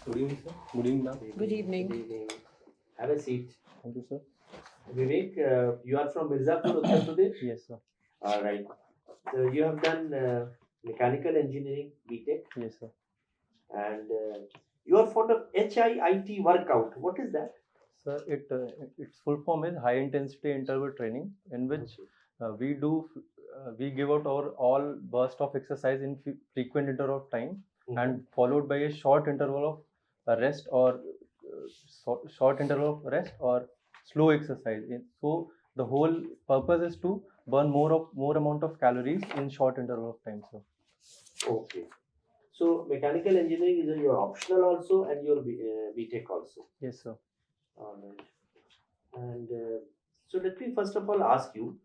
Good evening, sir. Good evening, ma'am. Good evening. Good evening. Have a seat. Thank you, sir. Vivek, you are from Mirzapur, Uttar Pradesh? Yes, sir. All right. So you have done mechanical engineering BTech, Yes, sir. and you are fond of HIIT workout. What is that? Sir, its full form is high intensity interval training, in which we give out our all burst of exercise in frequent interval of time, and followed by a short interval of rest or short interval of rest or slow exercise. So the whole purpose is to burn more amount of calories in short interval of time, sir. Okay. So mechanical engineering is your optional also, and your BTech also. Yes, sir. All right. And so let me first of all ask you,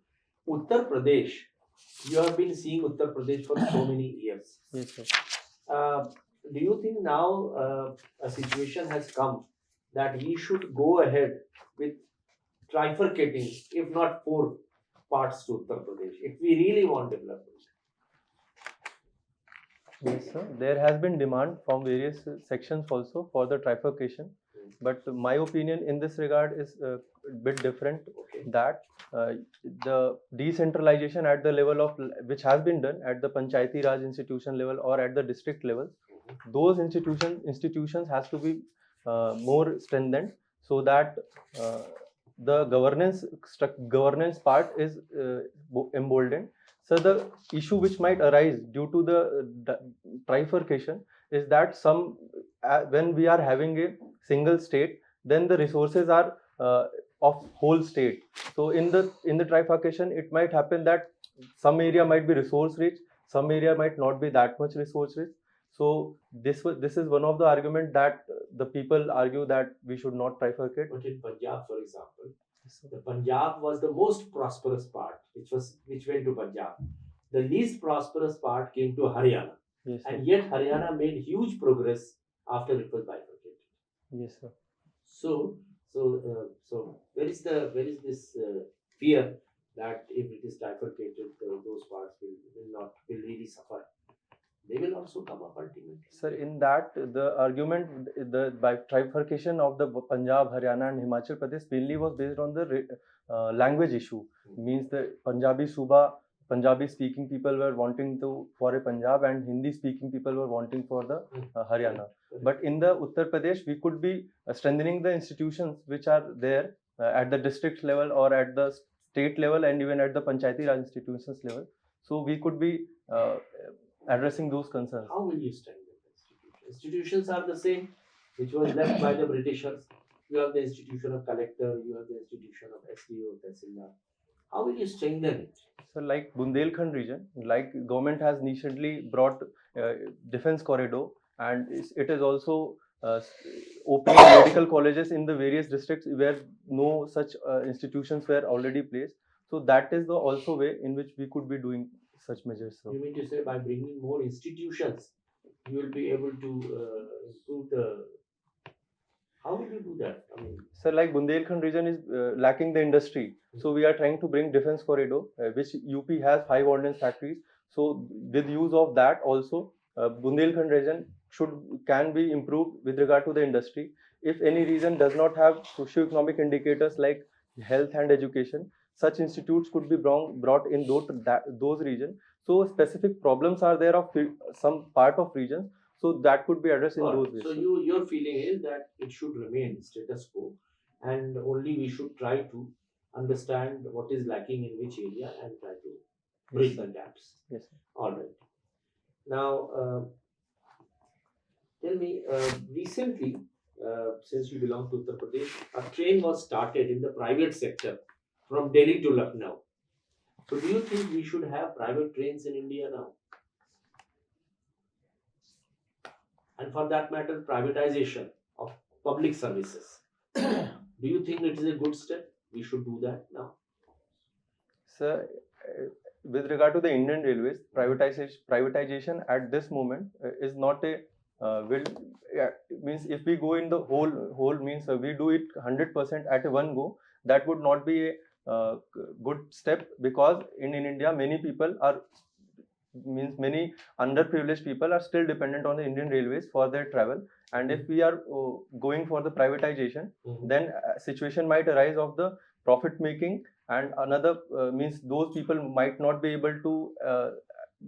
Uttar Pradesh. You have been seeing Uttar Pradesh for so many years. Yes, sir. Do you think now a situation has come that we should go ahead with trifurcating, if not four parts to Uttar Pradesh, if we really want development? Yes, sir. There has been demand from various sections also for the trifurcation, but my opinion in this regard is a bit different. Okay. That the decentralization at the level of which has been done at the Panchayati Raj institution level or at the district level, those institutions has to be more strengthened, so that the governance part is emboldened. So the issue which might arise due to the trifurcation is that when we are having a single state, then the resources are of whole state. So in the trifurcation, it might happen that some area might be resource rich, some area might not be that much resource rich. So this is one of the argument that the people argue that we should not trifurcate. But in Punjab, for example, the Punjab was the most prosperous part, which went to Punjab. The least prosperous part came to Haryana. Yes, sir. And yet Haryana made huge progress after it was bifurcated. Yes, sir. So where is this fear that if it is trifurcated, those parts will really suffer? They will also come up ultimately. Sir, in that the argument, by trifurcation of the Punjab, Haryana, and Himachal Pradesh mainly was based on the language issue. Means the Punjabi speaking people were wanting for a Punjab, and Hindi speaking people were wanting for the Haryana. But in the Uttar Pradesh, we could be strengthening the institutions which are there at the district level or at the state level and even at the Panchayati Raj institutions level. So we could be addressing those concerns. How will you strengthen the institutions? Institutions are the same, which was left by the Britishers. You have the institution of collector, you have the institution of SDO, Tehsildar. How will you strengthen it? So like Bundelkhand region, like government has recently brought defense corridor, and it is also opening medical colleges in the various districts where no such institutions were already placed. So that is the also way in which we could be doing such measures. So. You mean to say by bringing more institutions, you will be able to improve the... How will you do that? I mean, sir, like Bundelkhand region is lacking the industry. So we are trying to bring defense corridor, which UP has 5 ordnance factories. So with use of that also, Bundelkhand region can be improved with regard to the industry. If any region does not have socio-economic indicators like health and education, such institutes could be brought in those regions. So specific problems are there of some part of regions. So that could be addressed in those ways. So your feeling is that it should remain status quo, and only we should try to understand what is lacking in which area and try to bridge the gaps. Yes, sir. All right. Now, tell me, recently, since you belong to Uttar Pradesh, a train was started in the private sector from Delhi to Lucknow. So do you think we should have private trains in India now? And for that matter, privatization of public services. Do you think it is a good step? We should do that now. Sir, with regard to the Indian Railways, privatization at this moment is not a means if we go in the whole means we do it 100% at one go, that would not be a good step, because in India many people are means many underprivileged people are still dependent on the Indian Railways for their travel. And if we are going for the privatization, then a situation might arise of the profit making, and another means those people might not be able to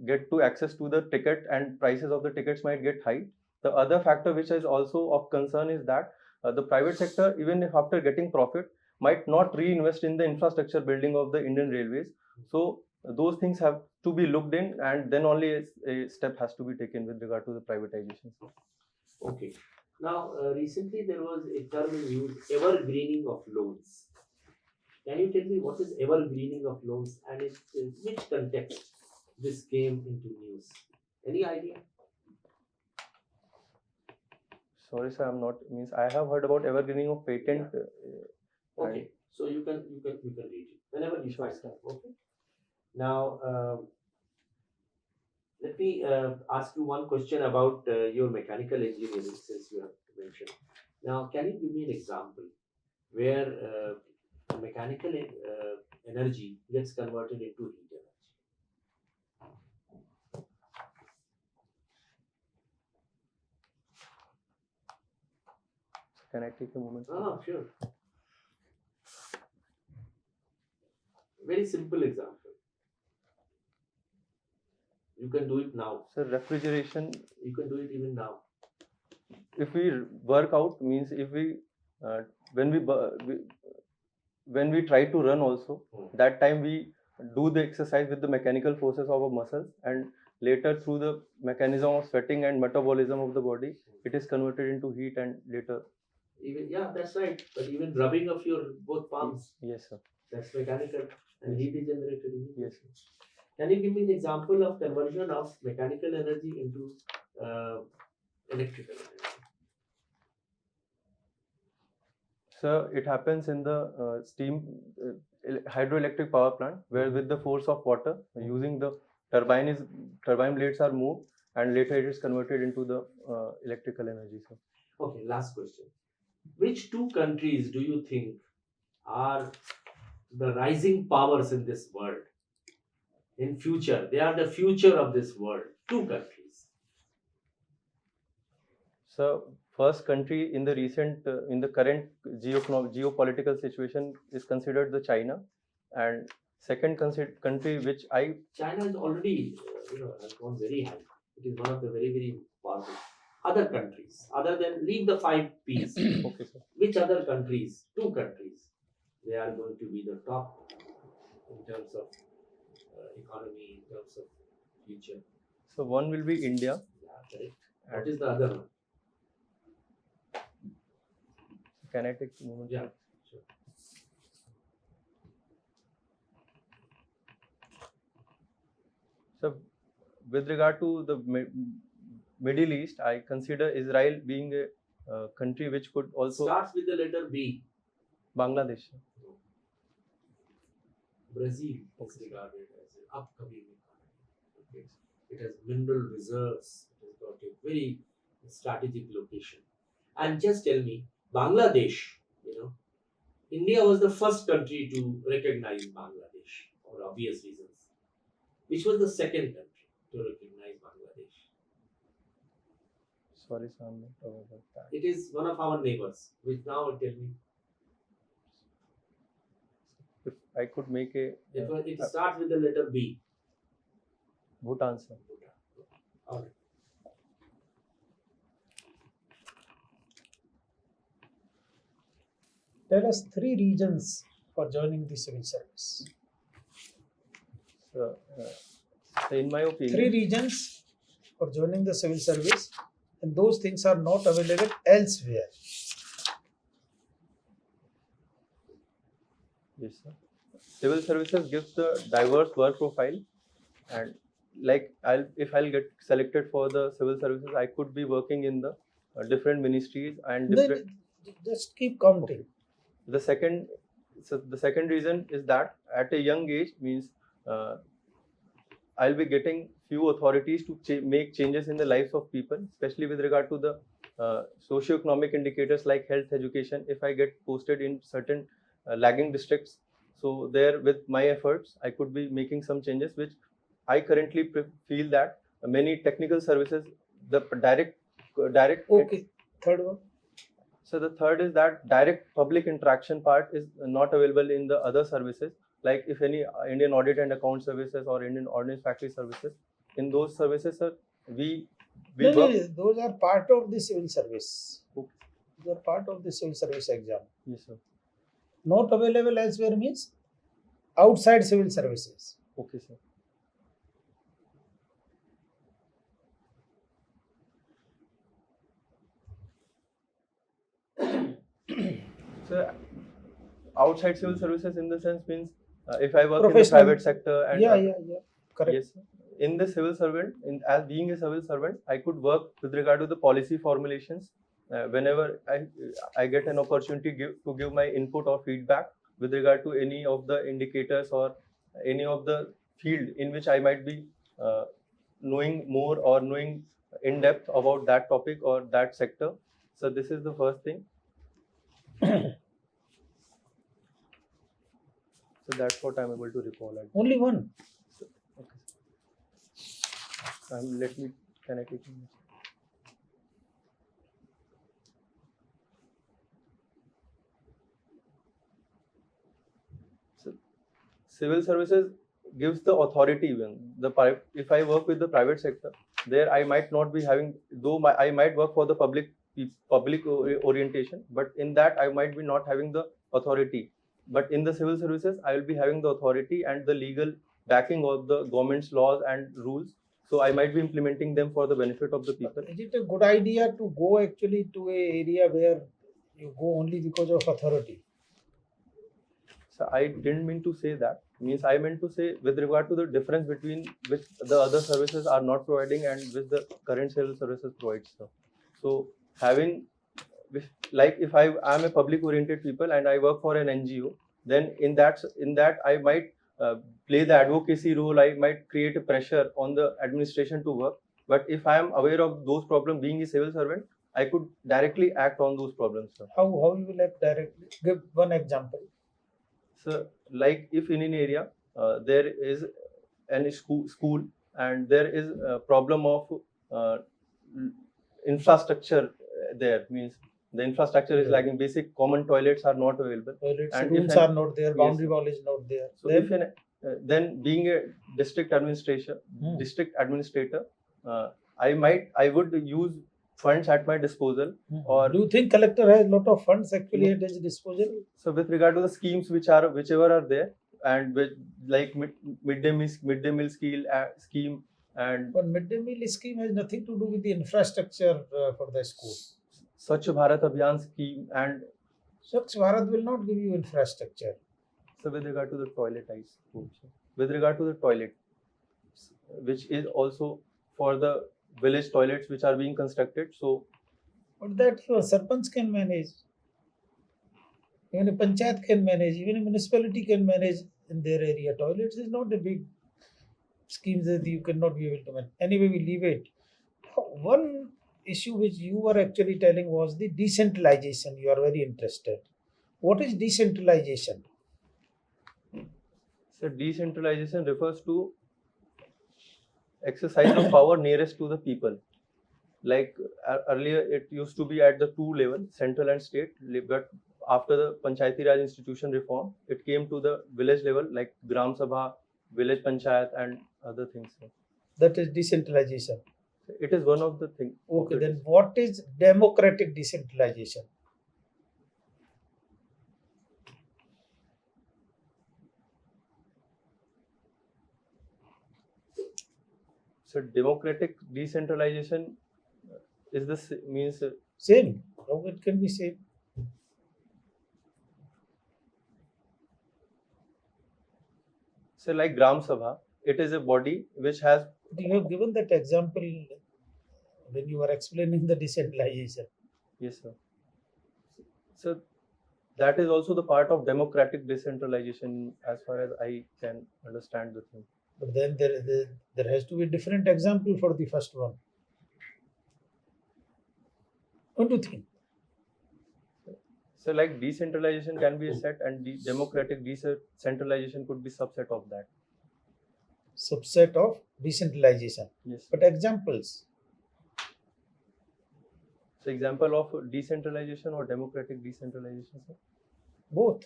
get to access to the ticket, and prices of the tickets might get high. The other factor which is also of concern is that the private sector, even if after getting profit, might not reinvest in the infrastructure building of the Indian Railways. So those things have to be looked in, and then only a step has to be taken with regard to the privatization. Okay. Now, recently there was a term in use, evergreening of loans. Can you tell me what is evergreening of loans, and in which context this came into news? Any idea? Sorry, sir, I'm not. Means I have heard about evergreening of patent. Okay, so you can read it whenever you Sure, find sir. time. Okay. Now, let me ask you one question about your mechanical engineering, since you have mentioned. Now, can you give me an example where mechanical energy gets converted into heat energy? Can I take a moment? Ah, sure. Very simple example. You can do it now. So refrigeration. You can do it even now. If we work out, means if we when we try to run also, that time we do the exercise with the mechanical forces of our muscles, and later through the mechanism of sweating and metabolism of the body, it is converted into heat, and later. Even, yeah, that's right. But even rubbing of your both palms, Yes, sir. that's mechanical, and heat is generated. Yes, sir. Can you give me an example of conversion of mechanical energy into electrical energy? So it happens in the steam hydroelectric power plant, where with the force of water, using the turbine blades are moved, and later it is converted into the electrical energy. So. Okay, last question. Which two countries do you think are the rising powers in this world? In future, they are the future of this world. Two countries. So first country in the recent in the current geopolitical situation is considered the China, and second country which China is already has gone very high. It is one of the very powerful. Other countries, other than leave the 5 P's. Okay, sir. Which other countries? Two countries. They are going to be the top in terms of economy, in terms of future. So one will be India. Yeah, correct. What is the other one? Can I take a moment? Yeah, sure. So with regard to the Middle East, I consider Israel being a country which could also. Starts with the letter B. Bangladesh. Brazil is regarded as an upcoming economy. Okay. It has mineral reserves. It has got a very strategic location. And just tell me, Bangladesh, India was the first country to recognize Bangladesh for obvious reasons. Which was the second country to recognize Bangladesh? Sorry, sir, I'm not aware of that. It is one of our neighbors. Which now tell me. If I could make a. It starts with the letter B. Bhutan, sir. All right. Tell us 3 reasons for joining the civil service. So, in my opinion. 3 reasons for joining the civil service, and those things are not available elsewhere. Yes, sir. Civil services gives the diverse work profile, and like if I'll get selected for the civil services, I could be working in the different ministries and different. Just keep counting. Okay. The second reason is that at a young age, means I'll be getting few authorities to make changes in the lives of people, especially with regard to the socio-economic indicators like health, education. If I get posted in certain lagging districts, so there with my efforts, I could be making some changes which I currently feel that many technical services, the direct. Okay. Third one. So the third is that direct public interaction part is not available in the other services. Like if any Indian audit and account services or Indian ordnance factory services, in those services, sir, we No, work. those are part of the civil service. Okay. They are part of the civil service exam. Yes, sir. Not available elsewhere means outside civil services. Okay, sir. So outside civil services in the sense means if I work in the Professional. private sector and Yeah. Correct. yes, sir. In the civil servant, as being a civil servant, I could work with regard to the policy formulations. Whenever I get an opportunity to give my input or feedback with regard to any of the indicators or any of the field in which I might be knowing more or knowing in depth about that topic or that sector. So this is the first thing. So that's what I'm able to recall. Only one. Okay. Let me. Can I take a minute? So, civil services gives the authority even if I work with the private sector, there I might not be having, though I might work for the public orientation, but in that I might be not having the authority. But in the civil services, I will be having the authority and the legal backing of the government's laws and rules. So I might be implementing them for the benefit of the people. Is it a good idea to go actually to a area where you go only because of authority? So I didn't mean to say that. Means I meant to say with regard to the difference between which the other services are not providing and which the current civil services provides. So having, like if I am a public oriented people and I work for an NGO, then in that I might play the advocacy role. I might create a pressure on the administration to work. But if I am aware of those problems, being a civil servant, I could directly act on those problems. Sir. How you will act directly? Give one example. So, like if in an area there is an school and there is a problem of infrastructure there, means the infrastructure is lacking, basic common toilets are not available. And rules are not there, boundary wall is not there. So then being a district administrator, I would use funds at my disposal. Or do you think collector has a lot of funds actually at his disposal? So with regard to the schemes whichever are there, and with like midday meal scheme and. But midday meal scheme has nothing to do with the infrastructure for the school. Swachh Bharat Abhiyan scheme and. Swachh Bharat will not give you infrastructure. So with regard to the toilet, I suppose. With regard to the toilet, which is also for the village toilets which are being constructed. So. But that your sarpanch can manage. Even a panchayat can manage. Even a municipality can manage in their area. Toilets is not a big scheme that you cannot be able to manage. Anyway, we leave it. One issue which you were actually telling was the decentralization. You are very interested. What is decentralization? So decentralization refers to exercise of power nearest to the people. Like earlier, it used to be at the two levels, central and state. But after the Panchayati Raj institution reform, it came to the village level, like Gram Sabha, village panchayat, and other things. That is decentralization. It is one of the things. Okay, then what is democratic decentralization? So democratic decentralization is this means same. How it can be same? So like Gram Sabha, it is a body which has. You have given that example when you were explaining the decentralization. Yes, sir. So that is also the part of democratic decentralization, as far as I can understand the thing. But then there has to be a different example for the first one. Don't you think? So like decentralization can be a set and democratic decentralization could be subset of that. subset of decentralization. Yes. But examples, So example of decentralization or democratic decentralization, sir? both.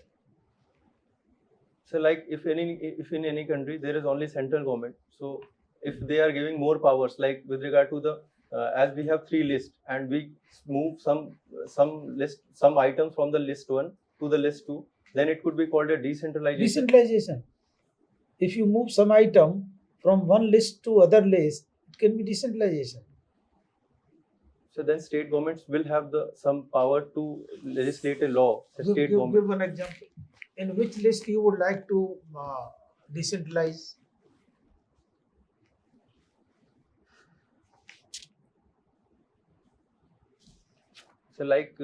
So like if in any country there is only central government, so if they are giving more powers, like with regard to the as we have 3 lists and we move some items from the list 1 to the list 2, then it could be called a decentralization. Decentralization. If you move some item from one list to other list, it can be decentralization. So then state governments will have some power to legislate a law. The state Give government. one example. In which list you would like to decentralize? So like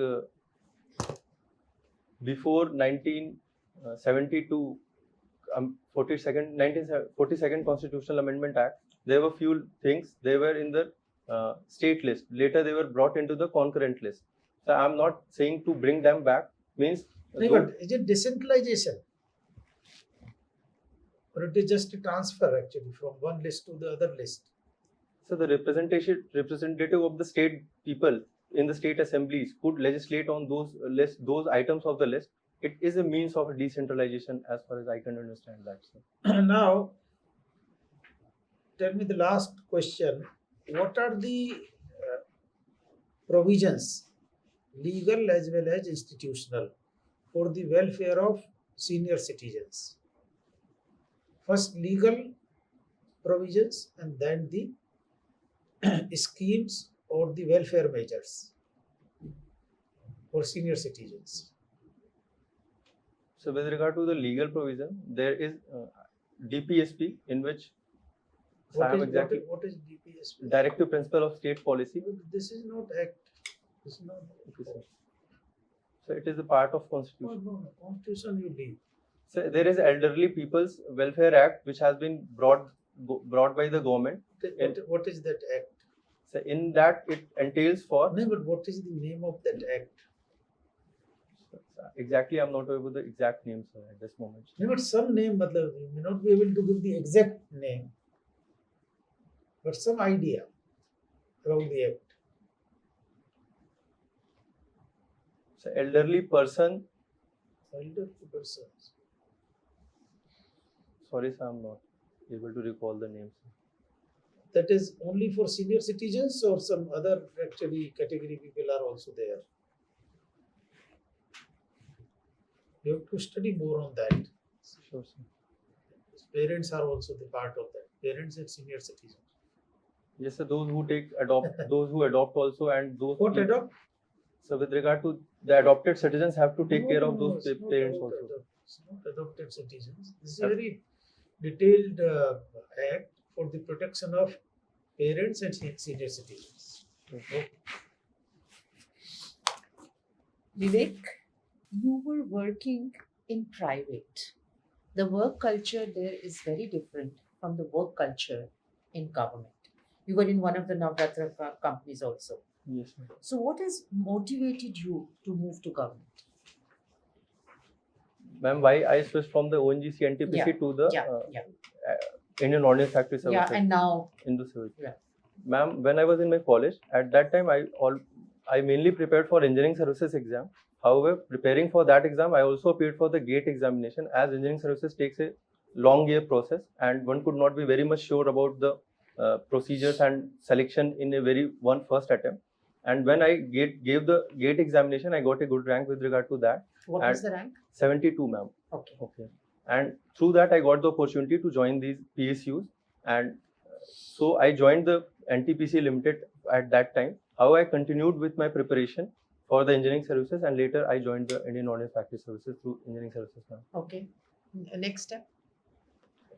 before 1972 42nd Constitutional Amendment Act, there were few things. They were in the state list. Later, they were brought into the concurrent list. So I'm not saying to bring them back. Means No, but is it decentralization? Or it is just a transfer actually from one list to the other list? so the representative of the state people in the state assemblies could legislate on those items of the list. It is a means of decentralization as far as I can understand that. So. Now, tell me the last question. What are the provisions, legal as well as institutional, for the welfare of senior citizens? First, legal provisions and then the schemes or the welfare measures for senior citizens. So with regard to the legal provision, there is DPSP, in which What is DPSP? Directive Principle of State Policy. This is not act. This is not. Okay, sir. So it is a part of Constitution. No, Constitution you leave. So there is Elderly People's Welfare Act, which has been brought by the government. What is that act? So in that it entails for. No, but what is the name of that act? Exactly, I'm not aware of the exact name, sir, at this moment. No, but some name, you may not be able to give the exact name, but some idea about the act. So elderly person. Elderly persons. Sorry, sir, I'm not able to recall the name, sir. That is only for senior citizens, or some other actually category people are also there? You have to study more on that. Sure, sir. Parents are also the part of that. Parents and senior citizens. Yes, sir. Those who those who adopt also, and those. What adopt? So with regard to the adopted citizens have to take care of those it's not parents about also. It's not adopted citizens. This is a very detailed act for the protection of parents and senior citizens. Okay. Vivek, you were working in private. The work culture there is very different from the work culture in government. You were in one of the Navratra companies also. Yes, ma'am. So what has motivated you to move to government? Ma'am, why I switched from the ONGC NTPC to the Indian Ordnance Factory Services. Yeah, and now in the service. Yeah. Ma'am, when I was in my college, at that time I mainly prepared for engineering services exam. However, preparing for that exam, I also appeared for the GATE examination, as engineering services takes a long year process and one could not be very much sure about the procedures and selection in a first attempt. And when I gave the GATE examination, I got a good rank with regard to that. what was the rank? 72, ma'am. Okay. And through that, I got the opportunity to join these PSUs. And so I joined the NTPC Limited at that time. However, I continued with my preparation for the engineering services, and later I joined the Indian Ordnance Factory Services through engineering services, ma'am. Okay. Next step?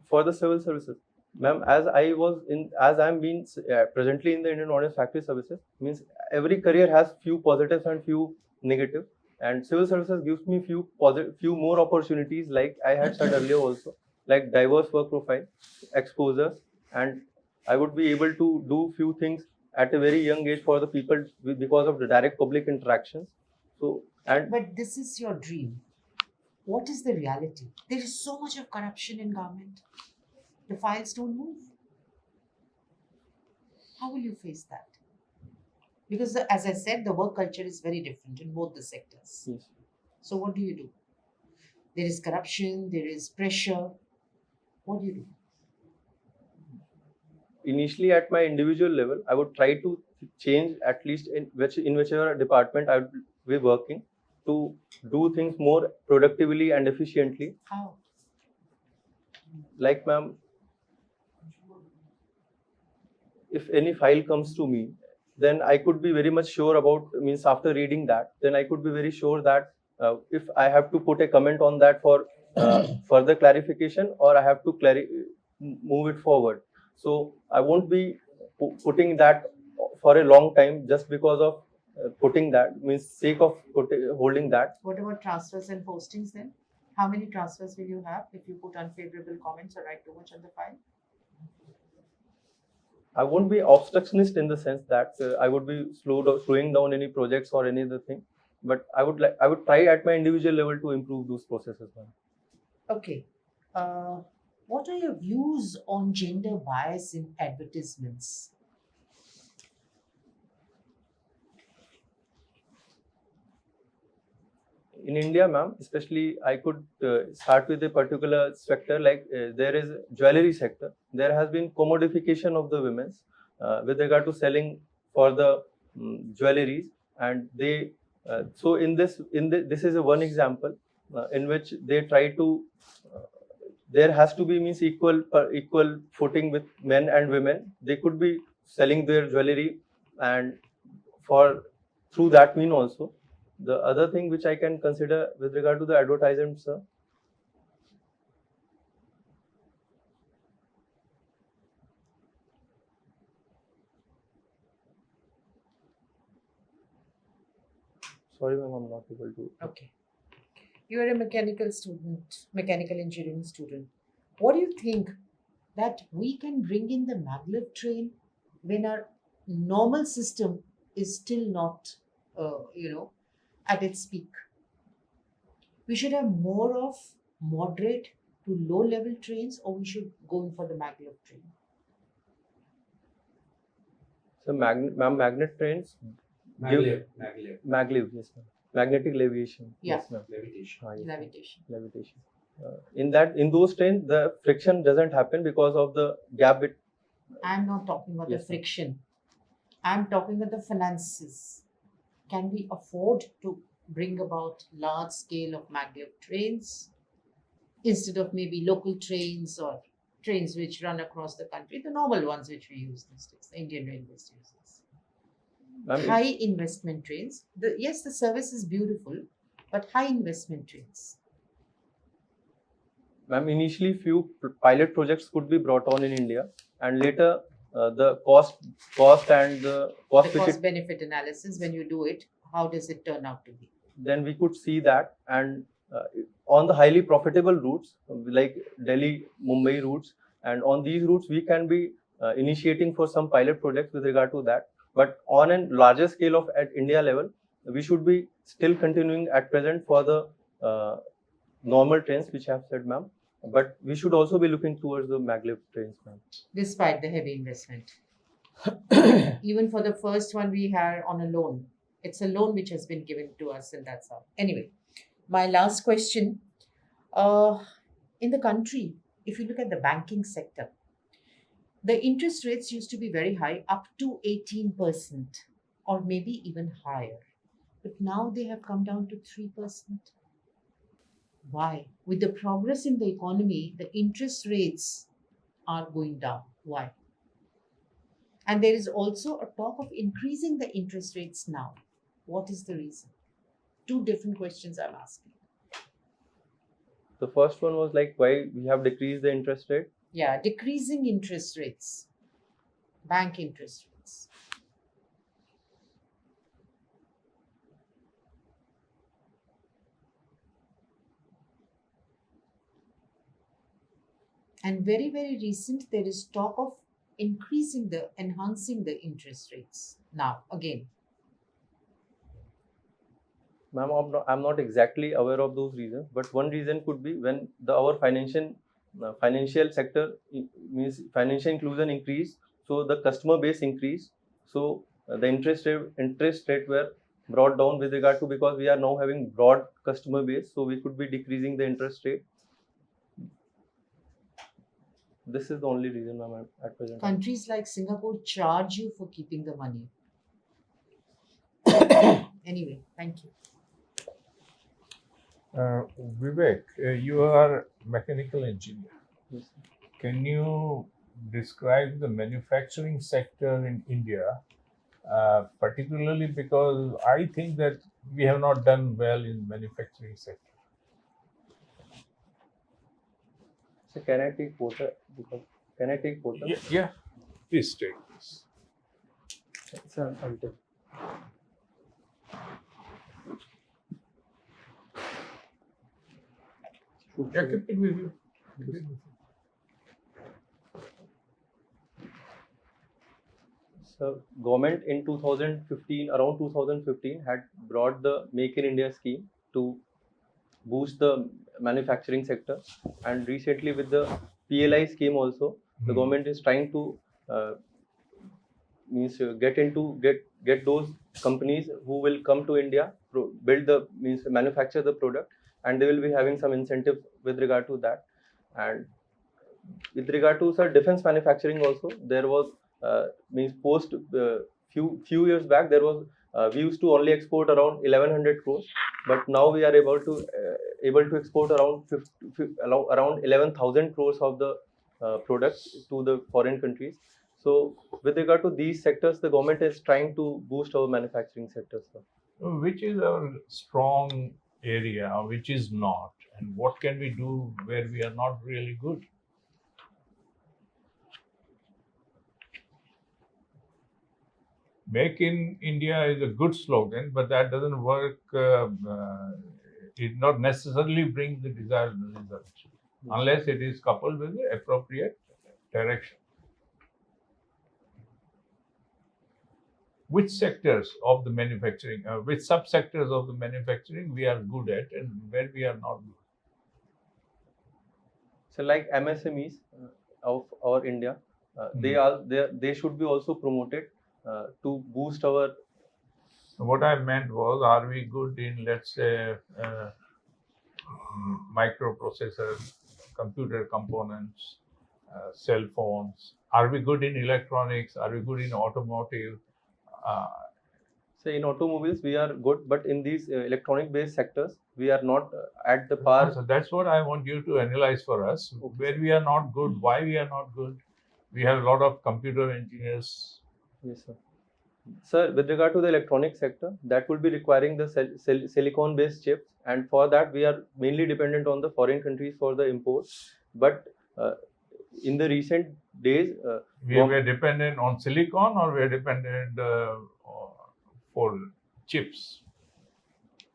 For the civil services, ma'am, as I'm being presently in the Indian Ordnance Factory Services, means every career has few positives and few negative, and civil services gives me few more opportunities, like I had said earlier also, like diverse work profile, exposure, and I would be able to do few things at a very young age for the people because of the direct public interactions. So, and But this is your dream. What is the reality? There is so much of corruption in government. The files don't move. How will you face that? Because, as I said, the work culture is very different in both the sectors. Yes. So, what do you do? There is corruption, there is pressure. What do you do? Initially, at my individual level, I would try to change, at least in whichever department I would be working, to do things more productively and efficiently. How? Like, ma'am, if any file comes to me, then I could be very much sure about, means after reading that, then I could be very sure that if I have to put a comment on that for further clarification, or I have to move it forward. So I won't be putting that for a long time just because of putting that, means sake of holding that. What about transfers and postings then? How many transfers will you have if you put unfavorable comments or write too much on the file? I won't be obstructionist in the sense that I would be slowing down any projects or any other thing, but I would try at my individual level to improve those processes. Okay. What are your views on gender bias in advertisements? In India, ma'am, especially, I could start with a particular sector, like there is jewelry sector. There has been commodification of the women's with regard to selling for the jewelries, and they so this is a one example in which they try to there has to be, means, equal footing with men and women. They could be selling their jewelry, and for through that mean also. The other thing which I can consider with regard to the advertisements, sir. Sorry, ma'am, I'm not able to. Okay. You are a mechanical student, mechanical engineering student. What do you think that we can bring in the maglev train when our normal system is still not, at its peak? We should have more of moderate to low level trains, or we should go in for the maglev train? So, magnet trains. Maglev. Maglev, yes, ma'am. Magnetic levitation. Yeah. Yes, ma'am. Levitation. Ah, yes, ma'am. Levitation. Levitation. In those trains, the friction doesn't happen because of the gap between. I'm not talking about Yes, the ma'am. friction. I'm talking about the finances. Can we afford to bring about large scale of maglev trains instead of maybe local trains or trains which run across the country, the normal ones which we use these days, the Indian Railways uses? Ma'am, High investment trains. Yes, the service is beautiful, but high investment trains. Ma'am, initially few pilot projects could be brought on in India, and later the cost and the cost The which cost benefit analysis, when you do it, how does it turn out to be? then we could see that, and on the highly profitable routes like Delhi, Mumbai routes, and on these routes we can be initiating for some pilot projects with regard to that. But on a larger scale of at India level, we should be still continuing at present for the normal trains which I have said, ma'am. But we should also be looking towards the maglev trains, ma'am. Despite the heavy investment. Even for the first one, we are on a loan. It's a loan which has been given to us, and that's all. Anyway, my last question. In the country, if you look at the banking sector, the interest rates used to be very high, up to 18%, or maybe even higher. But now they have come down to 3%. Why? With the progress in the economy, the interest rates are going down. Why? And there is also a talk of increasing the interest rates now. What is the reason? Two different questions I'm asking. The first one was like why we have decreased the interest rate. Yeah, decreasing interest rates, bank interest rates. And very, very recent, there is talk of enhancing the interest rates now again. Ma'am, I'm not exactly aware of those reasons, but one reason could be when our financial sector means financial inclusion increased, so the customer base increased, so the interest rate were brought down with regard to, because we are now having broad customer base, so we could be decreasing the interest rate. This is the only reason, ma'am, at present. Countries like Singapore charge you for keeping the money. Anyway, thank you. Vivek, you are mechanical engineer. Yes. Can you describe the manufacturing sector in India, particularly because I think that we have not done well in manufacturing sector. So can I take water? Can I take water? Yeah. Please take this. Sir, I'll take. Yeah, keep it with you. Keep it with you. So government in 2015, around 2015, had brought the Make in India scheme to boost the manufacturing sector, and recently with the PLI scheme also, the government is trying to get those companies who will come to India, manufacture the product, and they will be having some incentive with regard to that. And with regard to defense manufacturing also, there was few years back, there was we used to only export around 1100 crores, but now we are able to export around 11,000 crores of the products to the foreign countries. So with regard to these sectors, the government is trying to boost our manufacturing sectors. Which is our strong area, which is not, and what can we do where we are not really good? Make in India is a good slogan, but that doesn't work. It not necessarily brings the desired result unless it is coupled with the appropriate direction. Which sectors of the manufacturing, which subsectors of the manufacturing we are good at and where we are not good? So like MSMEs of our India, they should be also promoted to boost our. What I meant was, are we good in, let's say, microprocessors, computer components, cell phones? Are we good in electronics? Are we good in automotive? Say in automobiles we are good, but in these electronic based sectors we are not at the par. So that's what I want you to analyze for us. Okay. Where we are not good, why we are not good. We have a lot of computer engineers. Yes, sir. Sir, with regard to the electronic sector, that will be requiring the silicon based chips, and for that we are mainly dependent on the foreign countries for the imports. But in the recent days, we were dependent on silicon, or we are dependent for chips.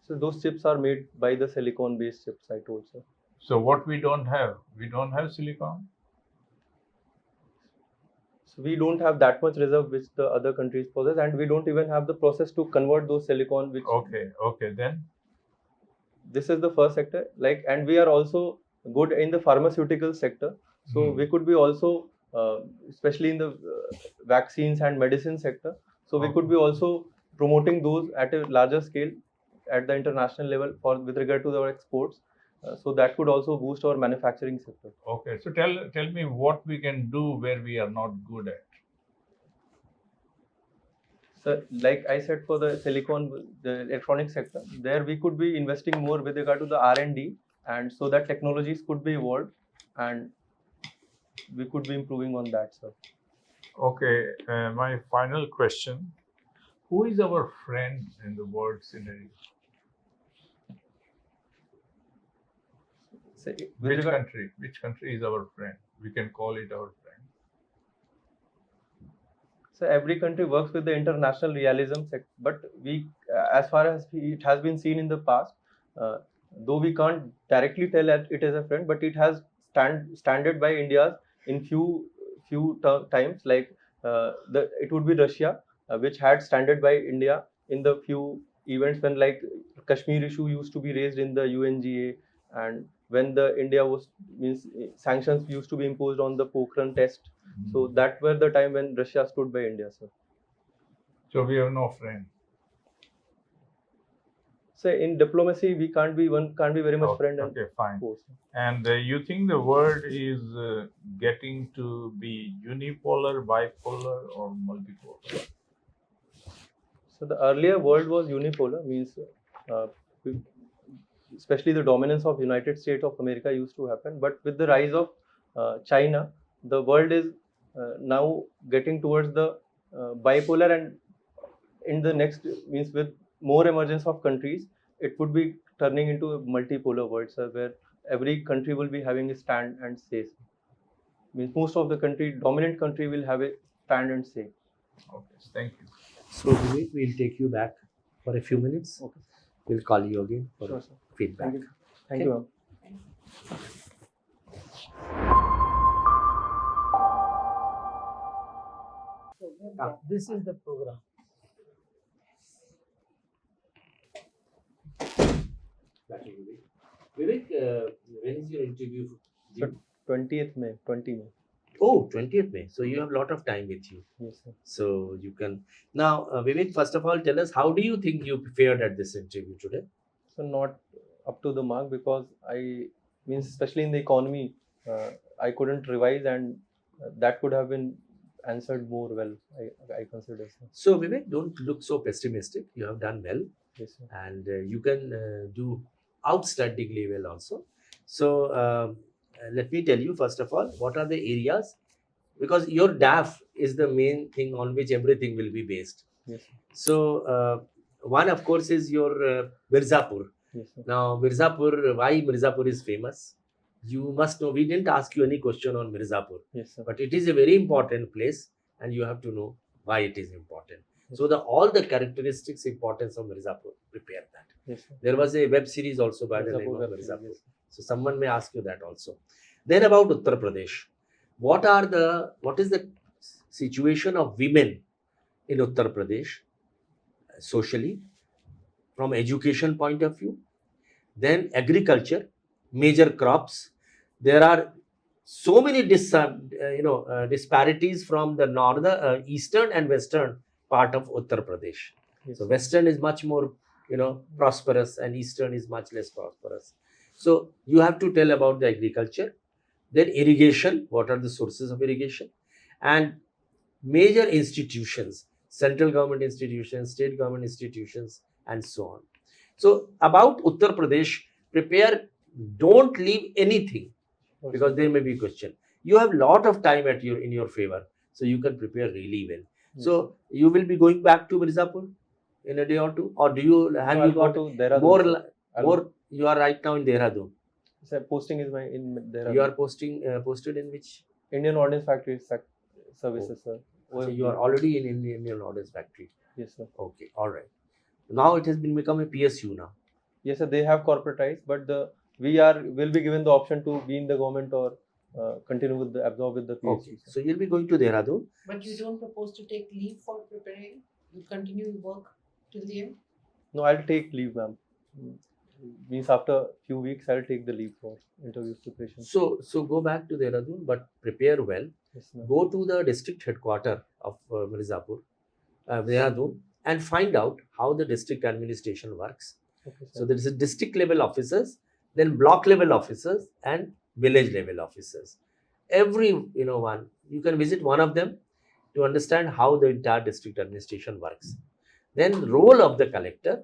So those chips are made by the silicon based chips, I told, sir. So what we don't have silicon. So we don't have that much reserve which the other countries possess, and we don't even have the process to convert those silicon. Which okay, then this is the first sector. Like, and we are also good in the pharmaceutical sector. So we could be also, especially in the vaccines and medicine sector. So we could be also promoting those at a larger scale at the international level with regard to our exports. So that could also boost our manufacturing sector. Okay, so tell me what we can do where we are not good at. So like I said, for the electronic sector, there we could be investing more with regard to the R&D, and so that technologies could be evolved and we could be improving on that, sir. Okay, my final question. Who is our friend in the world scenario? Which country is our friend? We can call it our friend. So every country works with the international realism sector, but we, as far as it has been seen in the past, though we can't directly tell that it is a friend, but it has standard by India in few times. Like it would be Russia, which had standard by India in the few events when like Kashmir issue used to be raised in the UNGA, and when the India was means sanctions used to be imposed on the Pokhran test. So that were the time when Russia stood by India, sir. So we have no friend. So in diplomacy, we can't be very much friend and Okay, fine. foe. And you think the world is getting to be unipolar, bipolar, or multipolar? So the earlier world was unipolar, means uh, especially the dominance of United States of America used to happen. But with the rise of China, the world is now getting towards the bipolar, and in the next means with more emergence of countries, it would be turning into a multipolar world, sir, where every country will be having a stand and say. Means most of the dominant country will have a stand and say. Okay, thank you. So Vivek, we'll take you back for a few minutes. Okay. We'll call you again for Sure, sir. feedback. Thank you. Thank you, ma'am. This is the program. Back to Vivek. Vivek, when is your interview? Sir, 20th May, 20 May. Oh, 20th May. So you have a lot of time with you. Yes, sir. So you can. Now, Vivek, first of all, tell us, how do you think you fared at this interview today? So not up to the mark, because I means especially in the economy, I couldn't revise, and that could have been answered more well. I consider, sir. So Vivek, don't look so pessimistic. You have done well, Yes, sir. and you can do outstandingly well also. So let me tell you, first of all, what are the areas, because your DAF is the main thing on which everything will be based. Yes, sir. So one, of course, is your Mirzapur. Yes, sir. Now, Mirzapur, why Mirzapur is famous? You must know, we didn't ask you any question on Mirzapur, Yes, sir. but it is a very important place, and you have to know why it is important. So all the characteristics, importance of Mirzapur, prepare that. Yes, sir. There was a web series also by the name Mirzapur of web series, Mirzapur. yes. So someone may ask you that also. Then about Uttar Pradesh. What is the situation of women in Uttar Pradesh socially, from education point of view? Then agriculture, major crops. There are so many disparities from the eastern and western part of Uttar Pradesh. Yes, So sir. western is much more prosperous, and eastern is much less prosperous. So you have to tell about the agriculture. Then irrigation, what are the sources of irrigation, and major institutions, central government institutions, state government institutions, and so on. So about Uttar Pradesh, prepare, don't leave anything, Okay, because sir. there may be a question. You have lot of time in your favor, so you can prepare really well. Yes, So you will be going back to Mirzapur in a day or two, or do you have I'll you go got to Dehradun, more sir. more? You are right now in Dehradun. Sir, posting is in Dehradun. You are posted in which? Indian Ordnance Factory Services, sir. So you are already in Indian Ordnance Factory. Yes, sir. Okay, all right. Now it has become a PSU now. Yes, sir. They have corporatized, but will be given the option to be in the government or continue with absorb with the PSU. Okay, so you'll be going to Dehradun. But you don't propose to take leave for preparing? You continue your work till the end? No, I'll take leave, ma'am. Means after few weeks, I'll take the leave for interview preparation. So go back to Dehradun, but prepare well. Yes, ma'am. Go to the district headquarters of Mirzapur, Dehradun, and find out how the district administration works. Okay, So sir. there is a district level officers, then block level officers, and village level officers. Every one, you can visit one of them to understand how the entire district administration works. Then role of the collector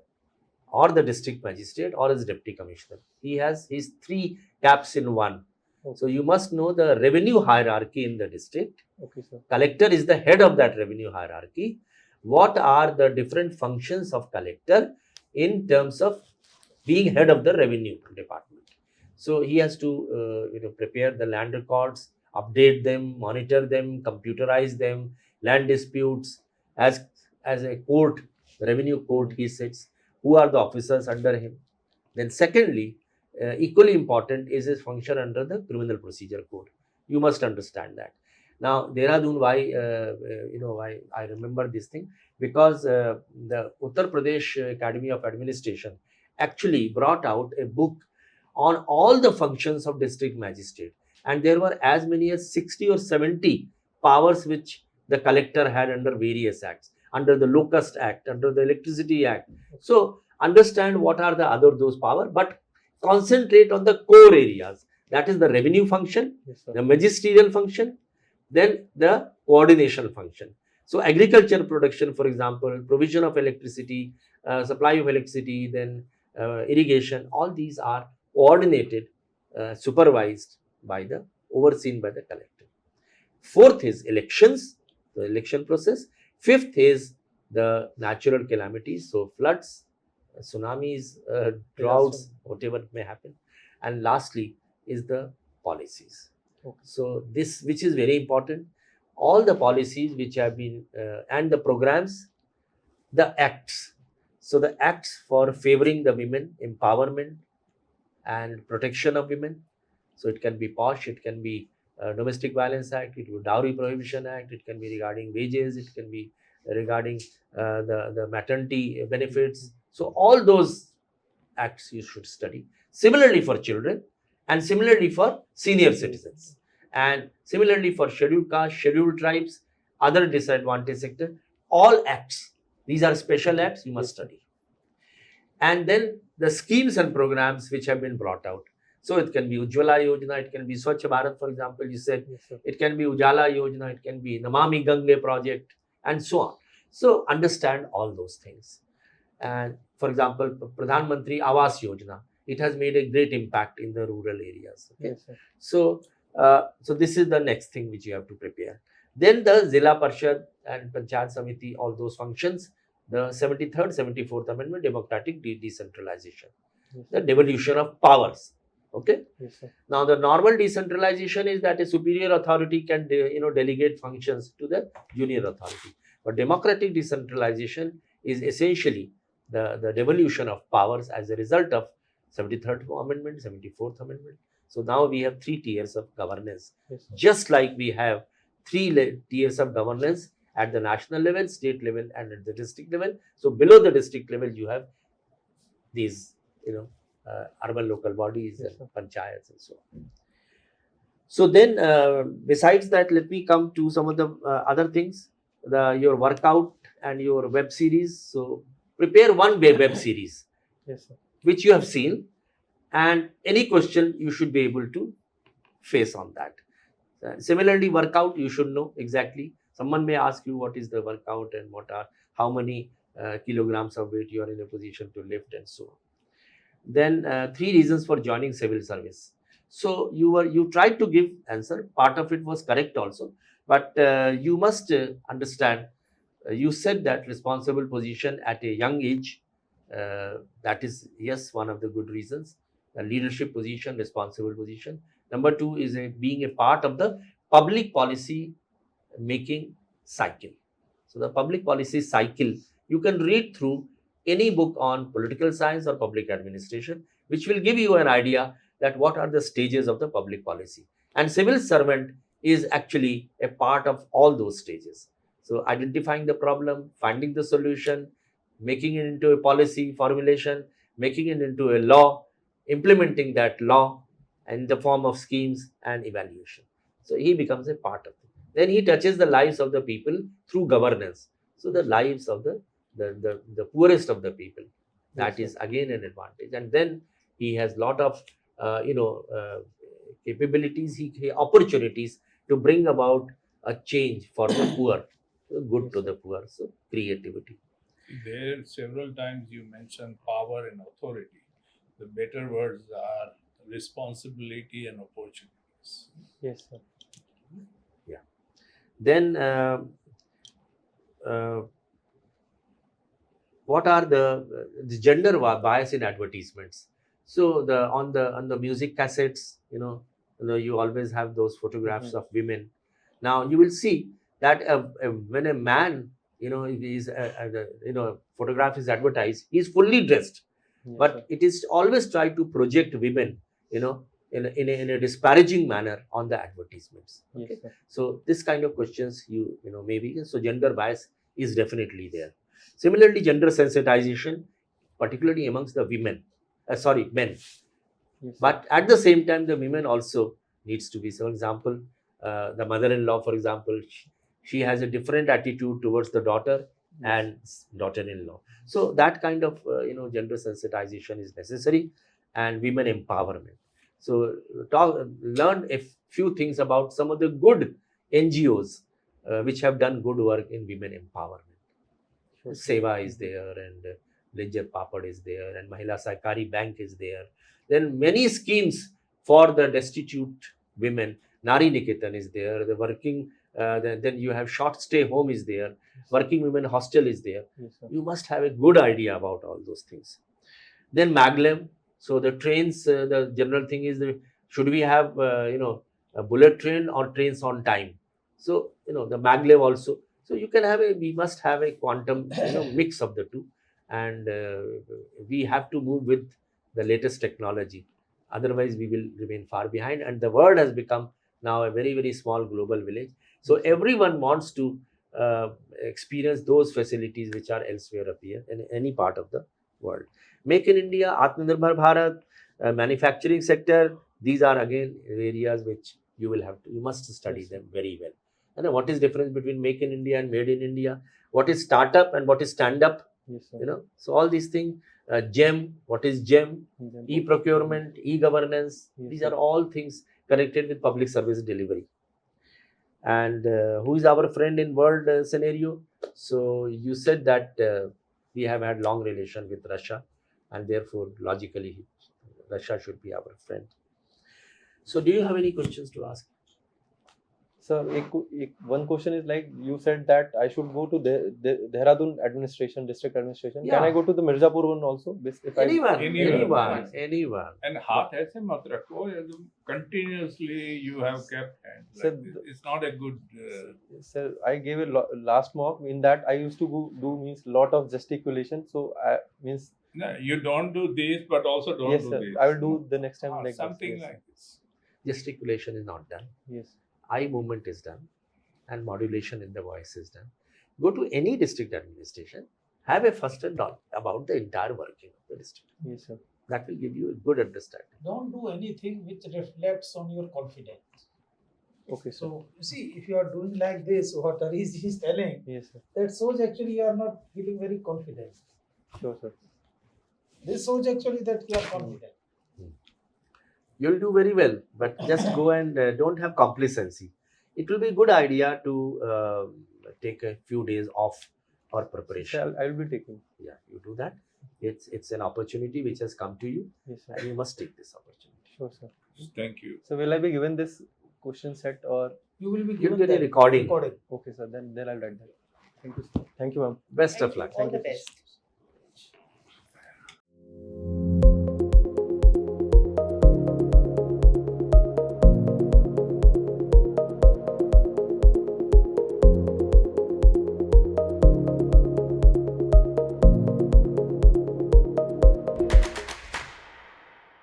or the district magistrate or his deputy commissioner. He has his 3 caps in one. Okay. So you must know the revenue hierarchy in the district. Okay, sir. Collector is the head of that revenue hierarchy. What are the different functions of collector in terms of being head of the revenue department? So he has to prepare the land records, update them, monitor them, computerize them, land disputes. As a court, revenue court, he sits. Who are the officers under him? Then secondly, equally important is his function under the criminal procedure code. You must understand that. Now, Dehradun, why I remember this thing, because the Uttar Pradesh Academy of Administration actually brought out a book on all the functions of district magistrate, and there were as many as 60 or 70 powers which the collector had under various acts, under the Locust Act, under the Electricity Act. So understand what are the other those power, but concentrate on the core areas. That is the revenue function, Yes, sir. the magisterial function, then the coordination function. So agriculture production, for example, provision of electricity, supply of electricity, then irrigation, all these are coordinated, supervised by the, overseen by the collector. Fourth is elections, the election process. Fifth is the natural calamities, so floods, tsunamis, droughts, whatever may happen. And lastly is the policies. Okay. So this, which is very important, all the policies which have been and the programs, the acts. So the acts for favoring the women, empowerment and protection of women. So it can be POSH, it can be Domestic Violence Act, it will be Dowry Prohibition Act, it can be regarding wages, it can be regarding the maternity benefits. So all those acts you should study. Similarly for children, and similarly for senior citizens, and similarly for scheduled caste, scheduled tribes, other disadvantaged sector, all acts. These are special acts you must study. And then the schemes and programs which have been brought out. So it can be Ujjwala Yojana, it can be Swachh Bharat, for example, you said, Yes, sir. it can be Ujala Yojana, it can be Namami Gange project, and so on. So understand all those things. And for example, Pradhan Mantri Awas Yojana, it has made a great impact in the rural areas. Okay? Yes, sir. So, so this is the next thing which you have to prepare. Then the Zilla Parshad and Panchayat Samiti, all those functions, the 73rd, 74th Amendment, democratic decentralization, Yes, the sir. devolution of powers. Okay. Yes, sir. Now the normal decentralization is that a superior authority can delegate functions to the junior authority. But democratic decentralization is essentially the devolution of powers as a result of 73rd Amendment, 74th Amendment. So now we have 3 tiers of governance, Yes, sir. just like we have 3 tiers of governance at the national level, state level, and at the district level. So below the district level, you have these, urban local bodies Yes, and sir. panchayats and so on. So then, besides that, let me come to some of the other things. Your workout and your web series. So prepare one web series Yes, sir. which you have seen, and any question you should be able to face on that. Similarly, workout you should know exactly. Someone may ask you what is the workout and how many kilograms of weight you are in a position to lift and so on. Then 3 reasons for joining civil service. So you tried to give answer. Part of it was correct also, but you must understand. You said that responsible position at a young age. That is, yes, one of the good reasons. A leadership position, responsible position. Number 2 is being a part of the public policy making cycle. So the public policy cycle, you can read through any book on political science or public administration, which will give you an idea that what are the stages of the public policy. And civil servant is actually a part of all those stages. So identifying the problem, finding the solution, making it into a policy formulation, making it into a law, implementing that law in the form of schemes and evaluation. So he becomes a part of it. Then he touches the lives of the people through governance. So the lives of the poorest of the people. That Yes, is again an advantage. And then he has lot of capabilities, opportunities to bring about a change for the poor, good Yes, to sir. the poor. So creativity. There, several times you mentioned power and authority. The better words are responsibility and opportunities. Yes, sir. Then what are the gender bias in advertisements? So on the music cassettes, you always have those photographs of women. Now you will see that when a man, photograph is advertised, he is fully dressed, Yes, but sir. it is always tried to project women, in a disparaging manner on the advertisements. Okay. Yes, sir. So this kind of questions maybe, so gender bias is definitely there. Similarly, gender sensitization, particularly amongst the men. Yes, sir. But at the same time, the women also needs to be. For example, the mother-in-law, for example, she has a different attitude towards the daughter and daughter-in-law. So that kind of gender sensitization is necessary, and women empowerment. So learn a few things about some of the good NGOs which have done good work in women empowerment. Sure, sir. Seva is there, and Ledger Papad is there, and Mahila Sahkari Bank is there. Then many schemes for the destitute women. Nari Niketan is there. The working, then you have short stay home is there. Working women hostel is there. Yes, sir. You must have a good idea about all those things. Then Maglem. So the trains, the general thing is, should we have a bullet train or trains on time? So the Maglev also. So you can have we must have a quantum mix of the two, and we have to move with the latest technology. Otherwise, we will remain far behind. And the world has become now a very, very small global village. So everyone wants to experience those facilities which are elsewhere appear in any part of the world. Make in India, Atmanirbhar Bharat, manufacturing sector. These are again areas which you must study them very well. And what is difference between Make in India and Made in India? What is startup and what is stand up? Yes, sir. So all these things. GEM, what is GEM? Then- E-procurement, e-governance. Yes, These sir. are all things connected with public service delivery. And who is our friend in world scenario? So you said that we have had long relation with Russia, and therefore logically Russia should be our friend. So do you have any questions to ask? Sir, one question is like you said that I should go to the Dehradun administration, district administration. Can Yeah. I go to the Mirzapur one also? If I- Anyone. And हाथ ऐसे मत रखो, continuously you have kept hand. Sir, It's not a good. Sir, I gave a last mock. In that, I used to do means lot of gesticulation. So I means No, you don't do this, but also don't yes, do sir. this. I will do the next time Or like something this. Yes, like this. Gesticulation is not done. Yes. Eye movement is done, and modulation in the voice is done. Go to any district administration, have a first and thought about the entire working of the district. Yes, sir. That will give you a good understanding. Don't do anything which reflects on your confidence. Okay, sir. So, you see, if you are doing like this, what Harish is telling, Yes, sir. that shows actually you are not feeling very confident. Sure, sir. This shows actually that you are confident. You'll do very well, but just go and don't have complacency. It will be a good idea to take a few days off or preparation. I will be taking. Yeah, you do that. It's an opportunity which has come to you, Yes, sir. and you must take this opportunity. Sure, sir. Thank you. So will I be given this question set or You will be You'll given get a that recording. okay, sir? Then I'll write that. Thank you, sir. Thank you, ma'am. Best Thank of you. luck. All Thank the you. best.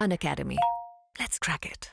Unacademy. Let's crack it.